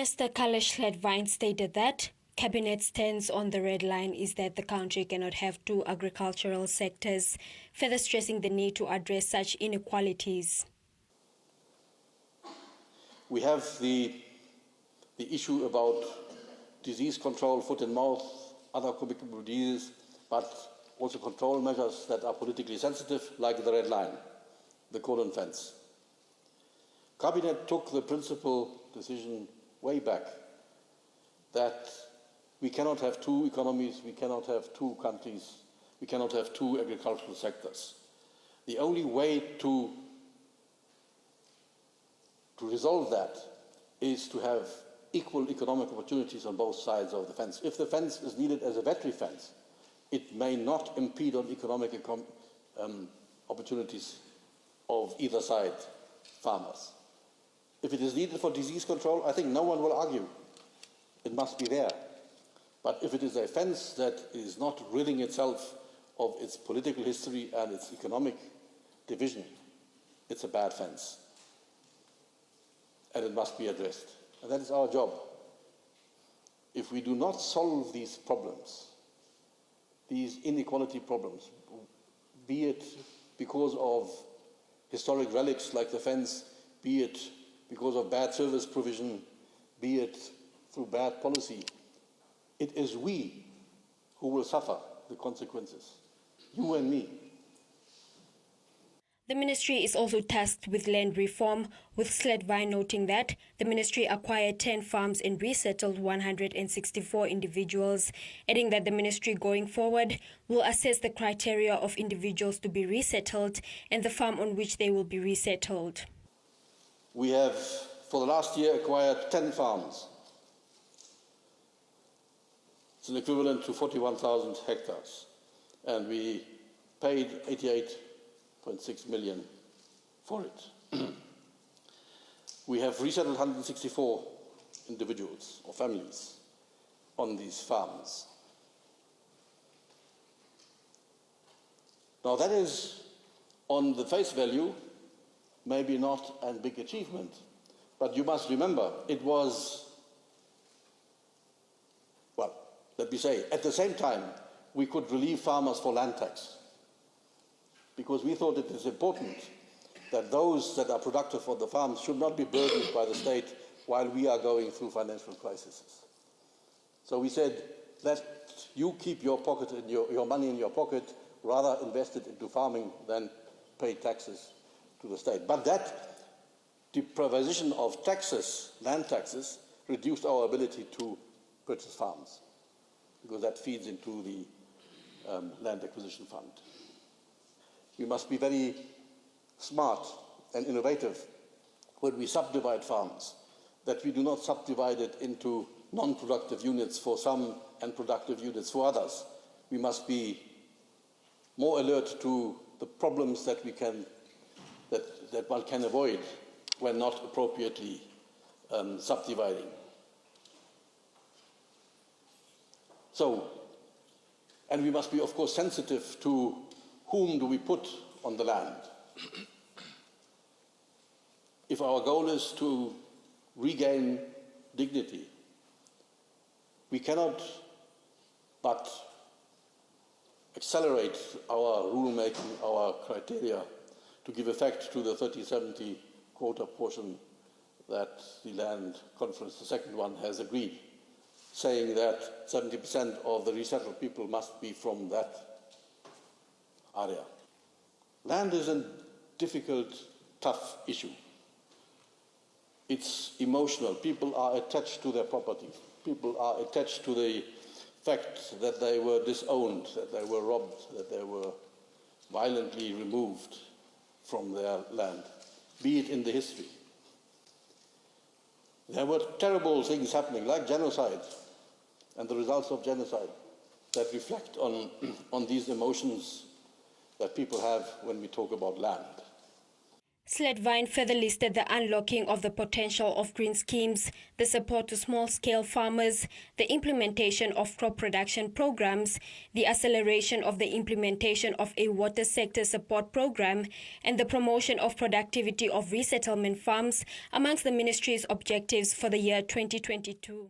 Minister Schlettwein stated that Cabinet's stance on the red line is that the country cannot have two agricultural sectors, further stressing the need to address such inequalities. We have the issue about disease control, foot and mouth, other communicable diseases, but also control measures that are politically sensitive, like the red line, the cordon fence. Cabinet took the principal decision way back that we cannot have two economies, we cannot have two countries, we cannot have two agricultural sectors. The only way to resolve that is to have equal economic opportunities on both sides of the fence. If the fence is needed as a battery fence, it may not impede on economic opportunities of either side farmers. If it is needed for disease control, I think no one will argue. It must be there. But if it is a fence that is not ridding itself of its political history and its economic division, it's a bad fence. And it must be addressed. And that is our job. If we do not solve these problems, these inequality problems, be it because of historic relics like the fence, be it because of bad service provision, be it through bad policy, it is we who will suffer the consequences, you and me. The ministry is also tasked with land reform, with Schlettwein noting that the ministry acquired 10 farms and resettled 164 individuals, adding that the ministry going forward will assess the criteria of individuals to be resettled and the farm on which they will be resettled. We have, for the last year, acquired 10 farms. It's an equivalent to 41,000 hectares. And we paid 88.6 million for it. We have resettled 164 individuals or families on these farms. Now that is, on the face value, maybe not a big achievement, but you must remember it was, well, let me say, at the same time we could relieve farmers for land tax, because we thought it is important that those that are productive for the farms should not be burdened by the state while we are going through financial crises. So we said, let you keep your money in your pocket, rather invest it into farming than pay taxes to the state. But that deprivation of taxes, land taxes, reduced our ability to purchase farms, because that feeds into the land acquisition fund. We must be very smart and innovative when we subdivide farms, that we do not subdivide it into non-productive units for some and productive units for others. We must be more alert to the problems that that one can avoid when not appropriately subdividing. So, and we must be, of course, sensitive to whom do we put on the land. If our goal is to regain dignity, we cannot but accelerate our rule-making, our criteria, to give effect to the 30-70 quota portion that the Land Conference, the second one, has agreed, saying that 70% of the resettled people must be from that area. Land is a difficult, tough issue. It's emotional. People are attached to their properties. People are attached to the fact that they were disowned, that they were robbed, that they were violently removed from their land, be it in the history. There were terrible things happening, like genocide and the results of genocide, that reflect on these emotions that people have when we talk about land. Schlettwein further listed the unlocking of the potential of green schemes, the support to small-scale farmers, the implementation of crop production programs, the acceleration of the implementation of a water sector support program, and the promotion of productivity of resettlement farms amongst the ministry's objectives for the year 2022.